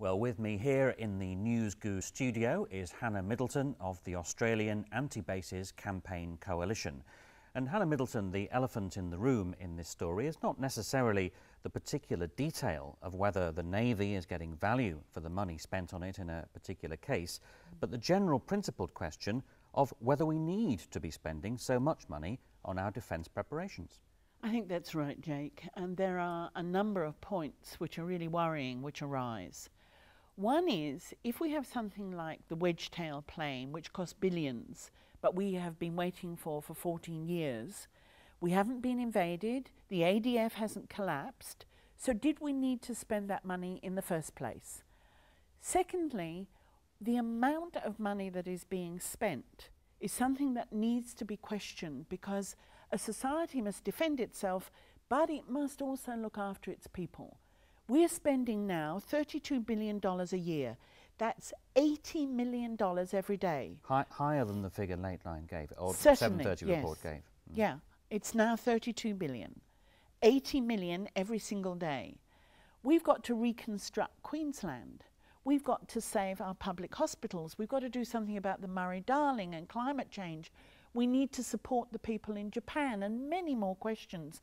Well, with me here in the NewsGoo studio is Hannah Middleton of the Australian Anti-Bases Campaign Coalition. And Hannah Middleton, the elephant in the room in this story is not necessarily the particular detail of whether the Navy is getting value for the money spent on it in a particular case, but the general principled question of whether we need to be spending so much money on our defence preparations. I think that's right, Jake, and there are a number of points which are really worrying which arise. One is, if we have something like the wedge-tail plane, which costs billions, but we have been waiting for 14 years, we haven't been invaded, the ADF hasn't collapsed, so did we need to spend that money in the first place? Secondly, the amount of money that is being spent is something that needs to be questioned, because a society must defend itself, but it must also look after its people. We're spending now $32 billion a year. That's $80 million every day. Higher than the figure Lateline gave, or Certainly, 7:30 yes. report gave. Yeah, it's now 32 billion. 80 million every single day. We've got to reconstruct Queensland. We've got to save our public hospitals. We've got to do something about the Murray-Darling and climate change. We need to support the people in Japan, and many more questions.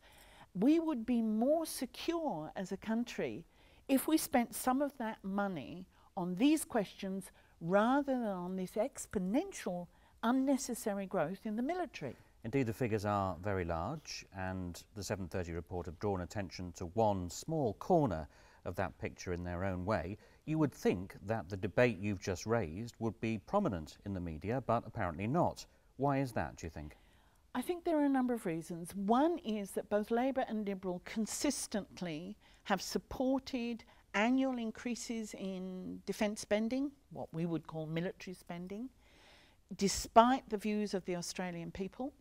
We would be more secure as a country if we spent some of that money on these questions rather than on this exponential, unnecessary growth in the military. Indeed, the figures are very large, and the 7:30 report have drawn attention to one small corner of that picture in their own way. You would think that the debate you've just raised would be prominent in the media, but apparently not. Why is that, do you think? I think there are a number of reasons. One is that both Labor and Liberal consistently have supported annual increases in defence spending, what we would call military spending, despite the views of the Australian people.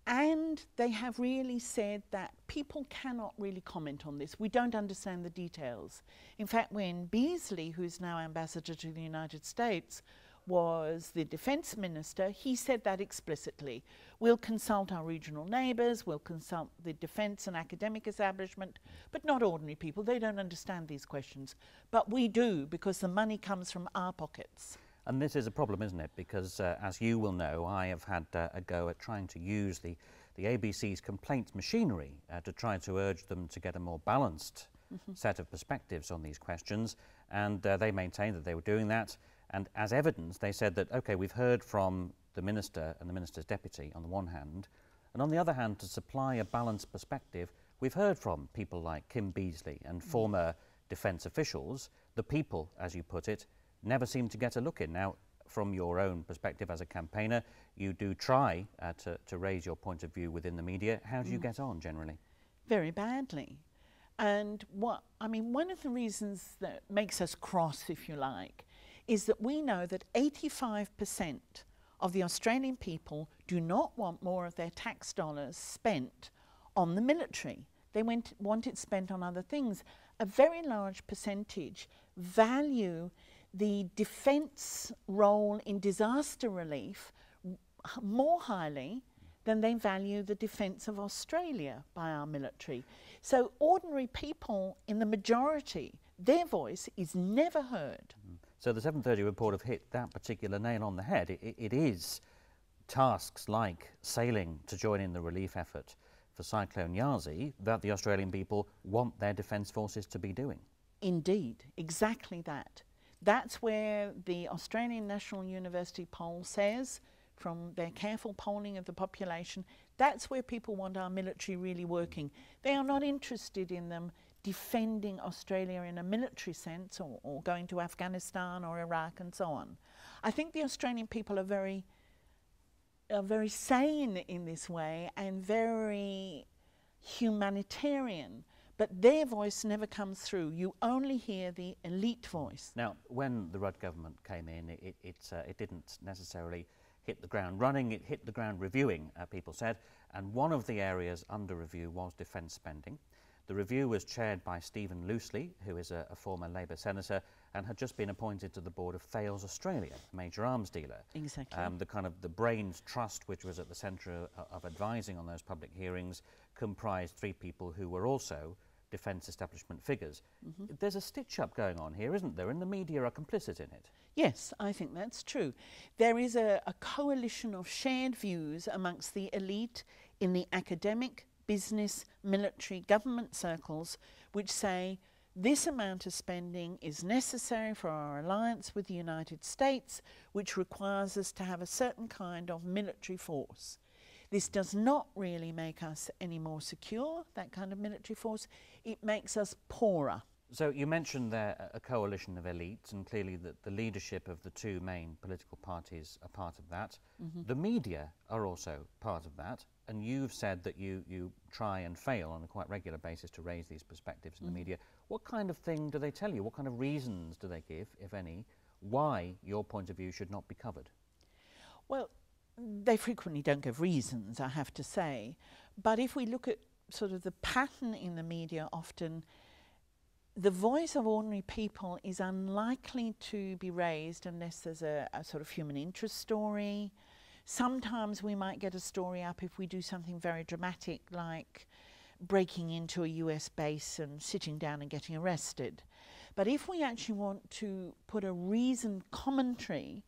And they have really said that people cannot really comment on this. We don't understand the details. In fact, when Beazley, who's now ambassador to the United States, was the defence minister, he said that explicitly. We'll consult our regional neighbours, we'll consult the defence and academic establishment, but not ordinary people. They don't understand these questions. But we do, because the money comes from our pockets. And this is a problem, isn't it? Because, as you will know, I have had a go at trying to use the ABC's complaints machinery to try to urge them to get a more balanced set of perspectives on these questions. And they maintained that they were doing that. And as evidence, they said that, OK, we've heard from the minister and the minister's deputy on the one hand, and on the other hand, to supply a balanced perspective, we've heard from people like Kim Beazley and former defence officials. The people, as you put it, never seem to get a look in. Now, from your own perspective as a campaigner, you do try to raise your point of view within the media. How do you get on generally? Very badly. And one of the reasons that makes us cross, if you like, is that we know that 85% of the Australian people do not want more of their tax dollars spent on the military. They want it spent on other things. A very large percentage value the defence role in disaster relief more highly than they value the defence of Australia by our military. So ordinary people in the majority, their voice is never heard. So the 7:30 report have hit that particular nail on the head. It is tasks like sailing to join in the relief effort for Cyclone Yazi that the Australian people want their defence forces to be doing. Indeed, exactly that. That's where the Australian National University poll says, from their careful polling of the population, that's where people want our military really working. They are not interested in them defending Australia in a military sense, or going to Afghanistan or Iraq and so on. I think the Australian people are very sane in this way and very humanitarian, but their voice never comes through. You only hear the elite voice. Now, when the Rudd government came in, it didn't necessarily hit the ground running, it hit the ground reviewing, people said, and one of the areas under review was defence spending. The review was chaired by Stephen Loosley, who is a former Labour senator and had just been appointed to the board of Thales Australia, a major arms dealer. Exactly. The Brains Trust, which was at the centre of advising on those public hearings, comprised three people who were also defence establishment figures. There's a stitch-up going on here, isn't there? And the media are complicit in it. Yes, I think that's true. There is a coalition of shared views amongst the elite in the academic, business, military, government circles, which say this amount of spending is necessary for our alliance with the United States, which requires us to have a certain kind of military force. This does not really make us any more secure, that kind of military force. It makes us poorer. So you mentioned there a coalition of elites, and clearly the leadership of the two main political parties are part of that. The media are also part of that, and you've said that you try and fail on a quite regular basis to raise these perspectives in the media. What kind of thing do they tell you? What kind of reasons do they give, if any, why your point of view should not be covered? Well, they frequently don't give reasons, I have to say. But if we look at sort of the pattern in the media, often the voice of ordinary people is unlikely to be raised unless there's a sort of human interest story. Sometimes we might get a story up if we do something very dramatic, like breaking into a US base and sitting down and getting arrested. But if we actually want to put a reasoned commentary,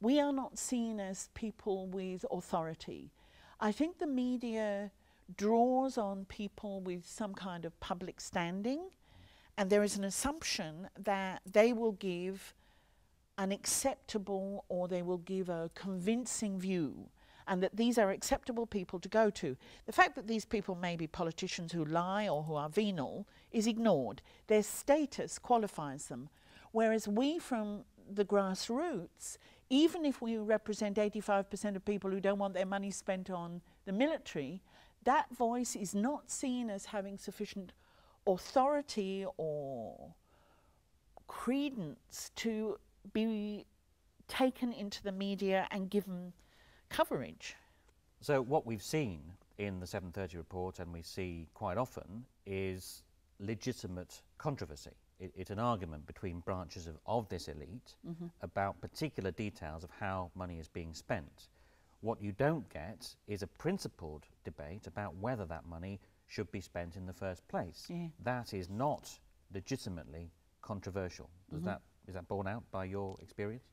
we are not seen as people with authority. I think the media draws on people with some kind of public standing, and there is an assumption that they will give an acceptable, or they will give a convincing view, and that these are acceptable people to go to. The fact that these people may be politicians who lie or who are venal is ignored. Their status qualifies them. Whereas we from the grassroots, even if we represent 85% of people who don't want their money spent on the military, that voice is not seen as having sufficient authority or credence to be taken into the media and given coverage. So what we've seen in the 7:30 report, and we see quite often, is legitimate controversy. It's an argument between branches of this elite about particular details of how money is being spent. What you don't get is a principled debate about whether that money should be spent in the first place. That is not legitimately controversial. Is that borne out by your experience?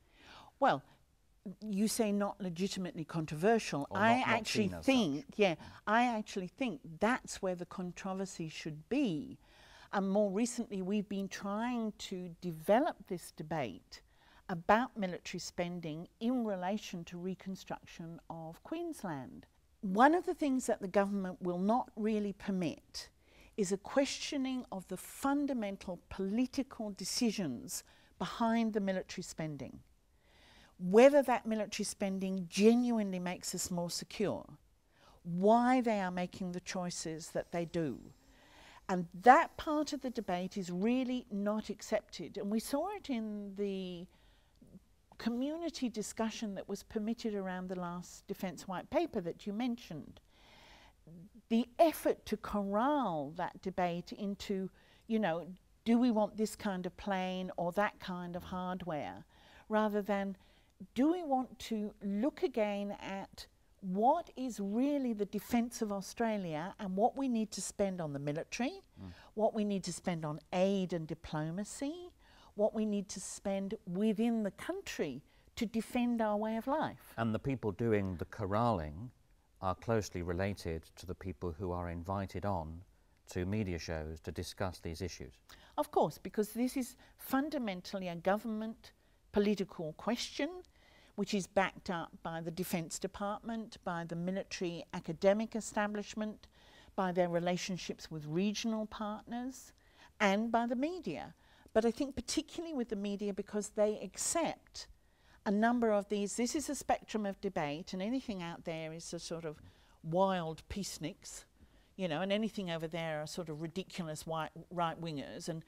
Well, you say not legitimately controversial. I actually think that's where the controversy should be. And more recently, we've been trying to develop this debate about military spending in relation to reconstruction of Queensland. One of the things that the government will not really permit is a questioning of the fundamental political decisions behind the military spending. Whether that military spending genuinely makes us more secure, why they are making the choices that they do. And that part of the debate is really not accepted. And we saw it in the community discussion that was permitted around the last Defence White Paper that you mentioned. The effort to corral that debate into, you know, do we want this kind of plane or that kind of hardware, rather than do we want to look again at what is really the defence of Australia and what we need to spend on the military, what we need to spend on aid and diplomacy, what we need to spend within the country to defend our way of life. And the people doing the corralling are closely related to the people who are invited on to media shows to discuss these issues. Of course, because this is fundamentally a government political question, which is backed up by the Defence Department, by the military academic establishment, by their relationships with regional partners, and by the media. But I think particularly with the media, because they accept a number of these, this is a spectrum of debate, and anything out there is a sort of wild peaceniks, you know, and anything over there are sort of ridiculous right-wingers, and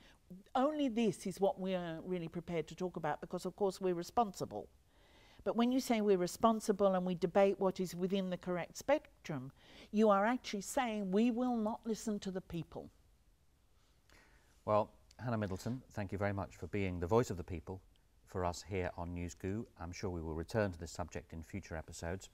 only this is what we are really prepared to talk about, because of course we're responsible. But when you say we're responsible and we debate what is within the correct spectrum, you are actually saying we will not listen to the people. Well, Hannah Middleton, thank you very much for being the voice of the people for us here on NewsGoo. I'm sure we will return to this subject in future episodes.